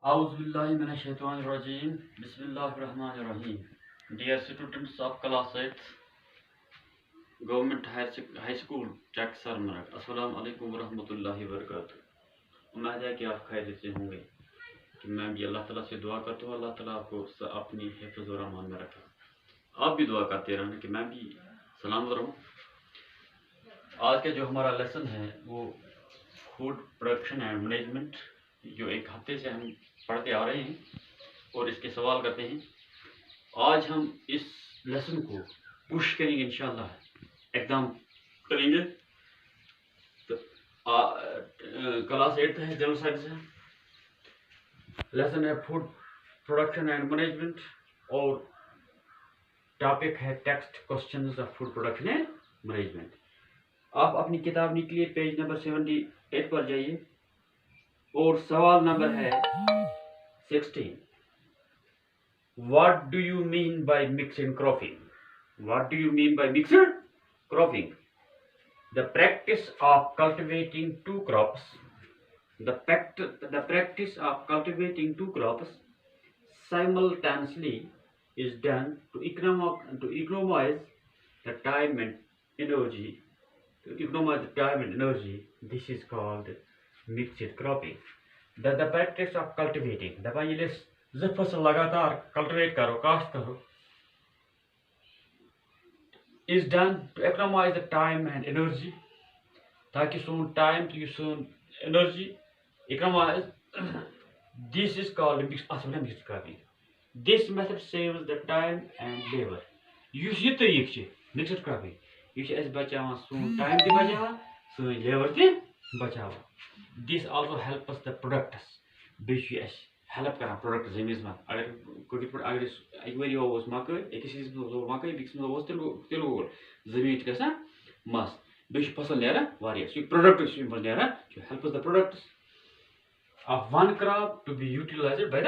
Auzubillahiminesh-shaytanir-rajim. Bismillahir-rahmanir-rahim. Dear students of class 8th, Government High School, Chak Sarmarak. Assalamu alaikum warahmatullahi wabarakatuh. उम्मीद है कि आप खैरियत से होंगे। कि मैं भी अल्लाह ताला से दुआ करता हूँ, अल्लाह ताला आपको अपनी हिफ्ज़ और अमान में रखे। आप भी दुआ करते रहना कि मैं भी सलामत रहूँ। आज का जो हमारा लेसन है वो फूड प्रोडक्शन एंड मैनेजमेंट, जो एक हफ्ते से हम पढ़ते आ रहे हैं और इसके सवाल करते हैं। आज हम इस लेसन को पुश करेंगे, इंशाल्लाह एग्जाम करेंगे। तो क्लास 8 है, जनरल साइंस है, लेसन है फूड प्रोडक्शन एंड मैनेजमेंट और टॉपिक है text questions of food production and management. आप अपनी किताब निकलिए, पेज नंबर 78 पर जाइए और सवाल नंबर है 16। What do you mean by mixed cropping? What do you mean by mixed cropping? The practice of cultivating two crops. The practice of cultivating two crops simultaneously is done to economize the time and energy. This is called mixed cropping. The practice of cultivating. दबा ये ज़ फसल लगातार cultivate करो, काश्त करो, is done to economize the time and energy, ताकि सोन time तो सोन energy economize. This is called mixed cropping. This method saves the time and labor. Use ये तरीक़ छे mixed cropping, ये अस बचावान सोन टाइम ते बचावान, सोन लेबर ते बचावान. This also helps the products. बेशि अस हेल्प कर प्रोडक्ट जमीन में। अगर अगर एक वरी ओस मकई, अकिस मकई, बिक्स तिल वोल जमीन गसान मस, बे फसल नेरान वारिया सो प्रोडक्ट नेरान helps the products of one crop to be utilized by the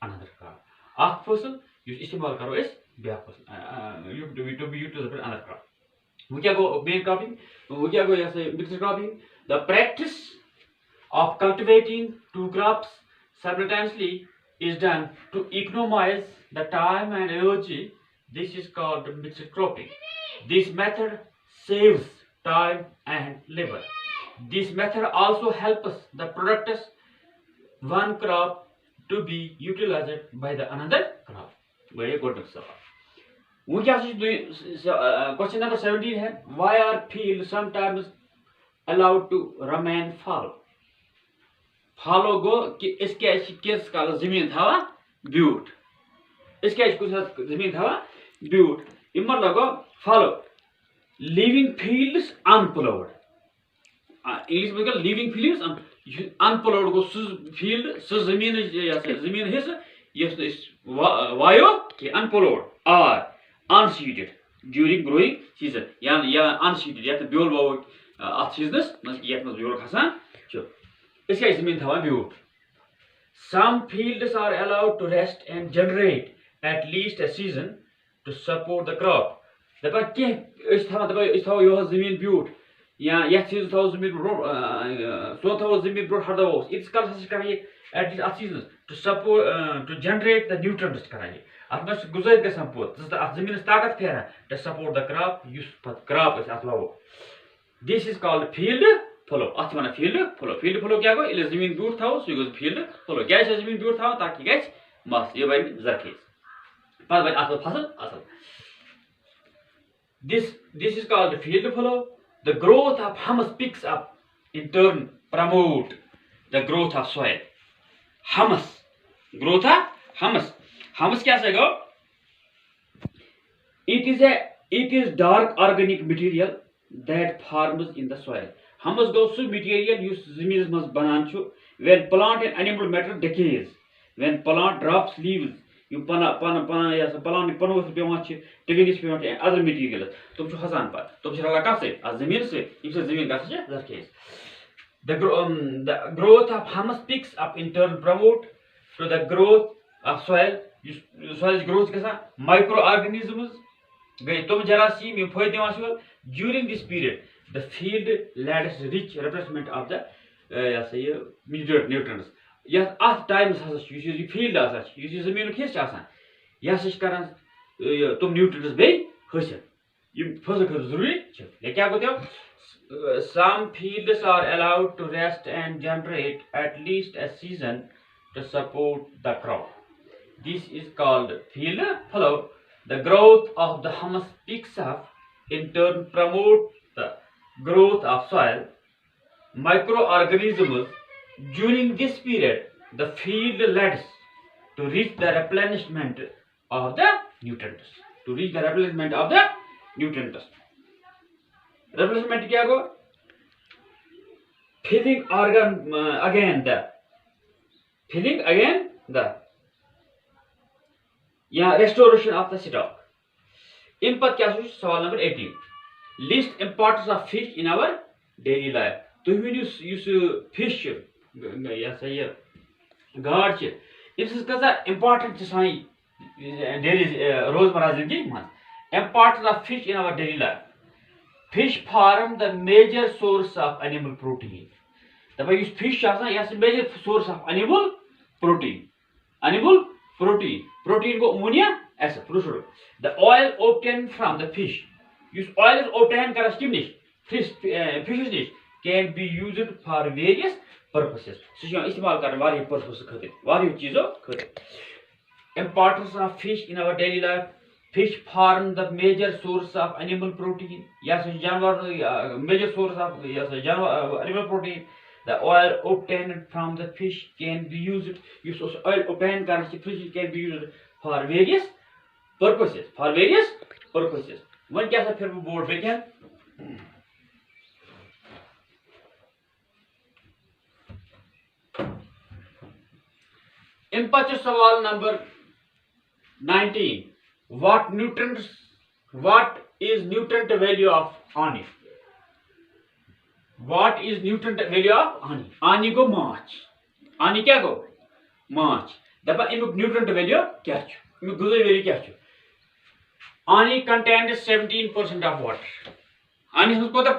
another crop. अख फसल युस इस्तेमाल करो इस ब्या फसल to be utilized by another crop. वो क्या गो मेन क्रॉपिंग, वो क्या गो ऐसे mixed cropping. The practice of cultivating two crops simultaneously is done to economize the time and energy. This is called mixed cropping. This method saves time and labor. This method also helps the products one crop to be utilized by the another crop. Very good सवाल। वो क्या question number 17 है, why are fields sometimes allowed to remain fallow? Fallow गो कि इसके किस काल जमीन थावा ब्यूट, इसके कुछ जमीन थावा ब्यूट इमर लगो फॉलो लिविंग फील्ड्स अनप्लोड। इंग्लिश में लिविंग फील्ड्स अनप्लोड गो फील्ड जमीन जमीन हिस्स यस वायो कि अनप्लोड are unseeded during growing season या अनसीडेड या ब्योल वो अथ सीजनस ये ब्योल खसान इसका जमीन था ब्यूट। Some fields are allowed to rest and generate at least a season to support the crop. दबा के इस था यो जमीन ब्यूट या यह सीजन था जमीन सो था जमीन ब्यूट हर दवा इट्स कल से कराइए at least a season to support to generate the nutrients कराइए अतमस गुजारिश का संपोत जिस अत जमीन ताकत फेरा to support the crop use पत crop इस अतलाओ। This is called field follow। अत वना फील्ड फॉलो क्या गो इले जमीन ब्यूट थाओ सो गो फील्ड फॉलो क्या जमीन ब्यूट थाओ ताकि गछ मस ये बन जरखेज पर बन असल फसल असल। this is called field follow। The growth of humus picks up in turn promote the growth of soil। humus growth of humus क्या से गो it is dark organic material that forms in the soil। humus go su material use zमीन मज बनान छु when plant and animal matter decays, when plant drops leaves you pana या plant पनो से पेवा छ टिविंग से Pewa other materials तुम छु हसान पर तुम छ लगा से जमीन से इसे जमीन का से जरखेज। The growth of humus picks up in turn promote to the growth of soil। soil growth कैसा microorganisms गए तुम जरासीम ये फायदे वाला। during this period the field lacks rich replacement of the nutrients। यह टाइमस हसा फील्ड आसान जमीन हिस्स यह कर तुम न्यूट्रिएंट्स बे हासिल फसल खर जरूरी या क्या गो some fields are allowed to rest and generate at least a season to support the crop. This is called field fallow. The growth of the humus picks up, in turn promote the growth of soil microorganisms. During this period, the field leads to reach the replenishment of the nutrients. To reach the replenishment of the nutrients. Replenishment क्या गो? Filling again the या restoration of the stock. इन पद क्या सवाल number 18. List importance of fish in our daily life. तुम one fish यह गाड़ कसा important सानी daily रोजमर्रा जिंदगी मज. Importance of fish in our daily life. Fish form the major source of animal protein. The fish is major source of animal protein. Animal protein. Protein go ammonia as a producer. The oil obtained from the fish. Use oil is obtained fish dish can be used for various purposes. So you istemal karne various purposes khate. Various cheezo khate. Importance of fish in our daily life. Fish form the major source of animal protein. Yes, major source of animal protein. The oil obtained from the fish can be used. Oil obtained from the fish can be used for various purposes. For various purposes. One क्या सा फिर board पे क्या? इम्पच सवाल number 19. What is nutrient value of honey? What is nutrient value of honey? Honey go माच. Honey क्या go? माच. दबा इमुक nutrient value क्या छु? इमुक गुज़र value क्या छु? Honey contains 17% of water. Honey has कोता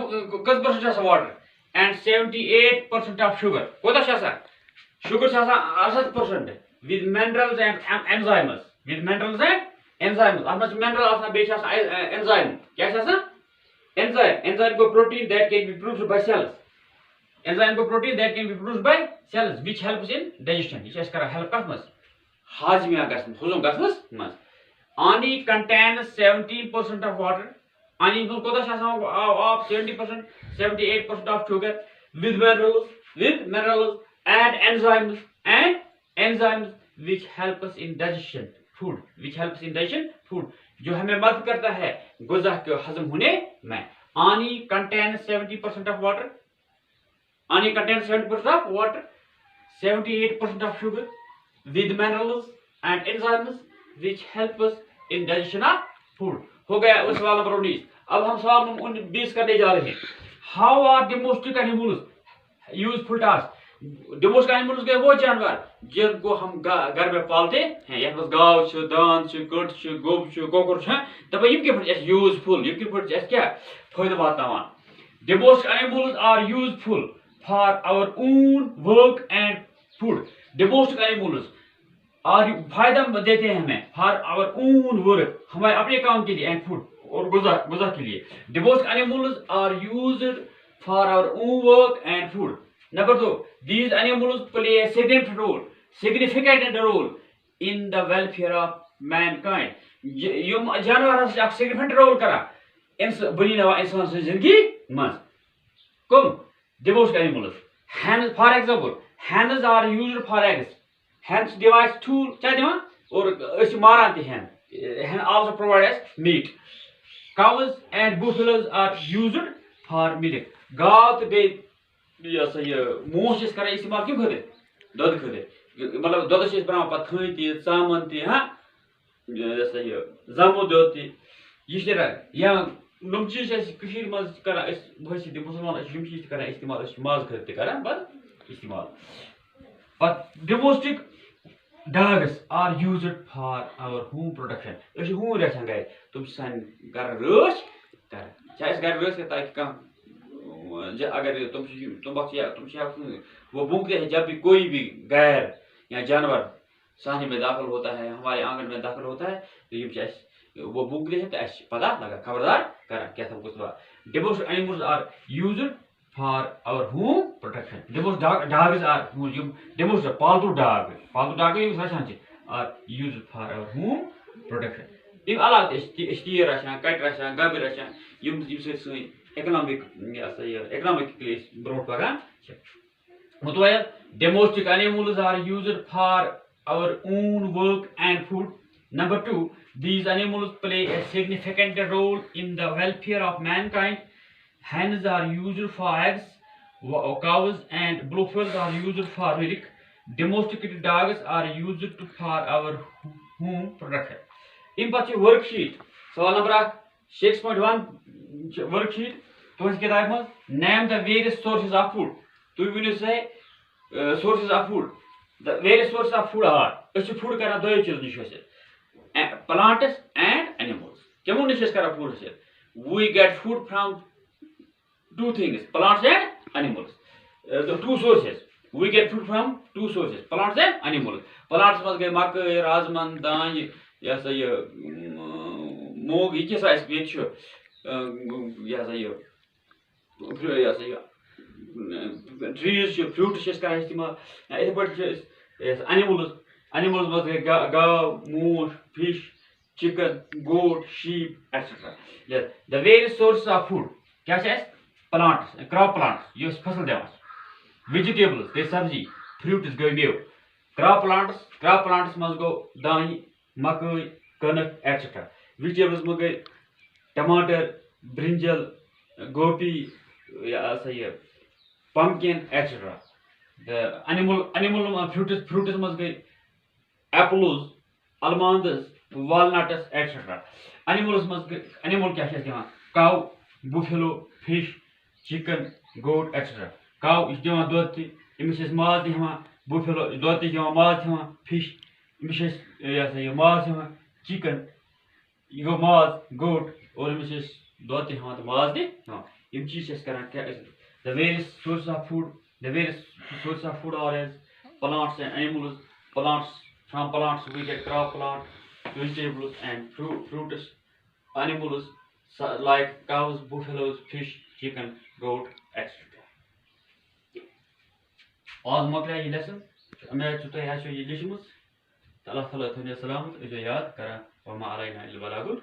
कस percent है water and 78% of sugar. कोता शासा? Sugar शासा 8% with minerals and enzymes. With minerals and enzymes. After mineral after base enzyme. क्या शासा? Enzyme. Enzyme को protein that can be produced by cells. Enzyme को protein that can be produced by cells which helps in digestion. This is करा help कस मस. हाजमिया कस मस. हुज़ुम कस मस. Honey contains 17% of water. Honey को कोता शासा of 70%, 78% of sugar with minerals and enzymes which help us in digestion food. Which helps in digestion food. जो हमें मदद करता है गुज़ा के हजम होने में. Honey contains 70% of water. Honey contains 70% of water, 78% of sugar, with minerals and enzymes which help us in digestion of food. हो गया उस सवाल नंबर 19. अब हम सवाल नंबर 20 करने जा रहे हैं. How are domestic animals useful to us? Domestic animals के वो जानवर जिनको हम घर में पालते हैं. यहाँ पर गाव च, दान च, कट च, गोब च, कोकर च. तब इनके पर useful, इनके पर क्या फायदा बतावान. Domestic animals are useful for our own work and food. Domestic animals और फायदा देते हैं हमें for our own work, हमारे अपने काम के लिए and food और गुज़ा के लिए. Domestic animals are used for our own work and food. Number 2, these animals play a significant role in the welfare of mankind. यम जानवर हस एक significant role करा बनी नवा इंसान से जिंदगी मज. कम domestic animals. Hens, for example, hens are used for eggs. Hens device tool क्या दिवान और इस मारान ती hen. Hen also provides meat. Cows and buffaloes are used for milk. गाव तो बे ये मोश इस करा इस्तेमाल क्यों करे? दूध करे. मतलब दूध से इस बना पत्थर ती, सामान ती, हाँ जैसे ये जामो दूध ती. ये तरह या नमचीज ऐसी कशीर मज करा इस भैंसी ती मुसलमान ऐसी नमचीज करा इस्तेमाल ऐसी माज करते करा बस इस्तेमाल. But domestic dogs are used for our home protection. ऐसे home रखा गया तुम सन कर रोज कर चाहे कर रोज के ताकि कम अगर वो भूखते हैं जब भी कोई भी गैर या जानवर सानी में दाखिल होता है, हमारे आंगन में दाखिल होता है, तो वो भूखते हैं तो पता लगा खबरदार करा क्या सब कुछ। Divorce animals are used for our home protection. Divorce dogs are divorce पालतू dog are used for our home protection. इन अलावा तीर रचान कट रचान गब रचान इकोनॉमिकली ब्रोट पकान। domestic animals are used for our own work and food. Number 2, these animals play a significant role in the welfare of mankind. Hens are used for eggs, cows and buffaloes are used for milk. Domesticated dogs are used for our home protection. In worksheet, सवाल number 6.1 worksheet तुम किताब में name the various sources of food. तुम one से sources of food. The various sources of food are food करा दो चीज निश plants and animals. कमो निश करा food से we get food from two things, plants and animals. The two sources we get food from two sources, plants and animals. Plants मज गए मकई राजमन दान या सा ये मूंग ये क्या ये या सा ये trees fruits करा इस्तेमाल। इधर पर animals मज गए गाव moose fish chicken goat sheep etc. Yes, the various sources of food क्या है plants crop plants ये फसल देवान vegetables गई सब्जी fruits गई मेव crop plants मज गो दानी मकई कनक etc. vegetables मज गई टमाटर ब्रिंजल गोभी या सही pumpkin etc. The animal fruits मज गई apples almonds walnuts etc. Animals मज गई animal क्या है दिवान cow buffalo fish chicken goat etc. cow इस दिवान दूध ती इमिस माज दिवान buffalo दूध ती दिवान माज दिवान fish इमिस या सही माज दिवान chicken ये गो माज goat और इमिस दूध ती दिवान माज दी इम चीज से करना क्या the various sources of food are as plants and animals. From plants we get crop plant, vegetables and fruits. Animals like cows, buffaloes, fish, chicken, goat, etc. आज मकला ये लेसन मैं चुता है ये लिखमुस अल्लाह ताला थने सलामत इजो याद करा वमा अलैना इल बलागुल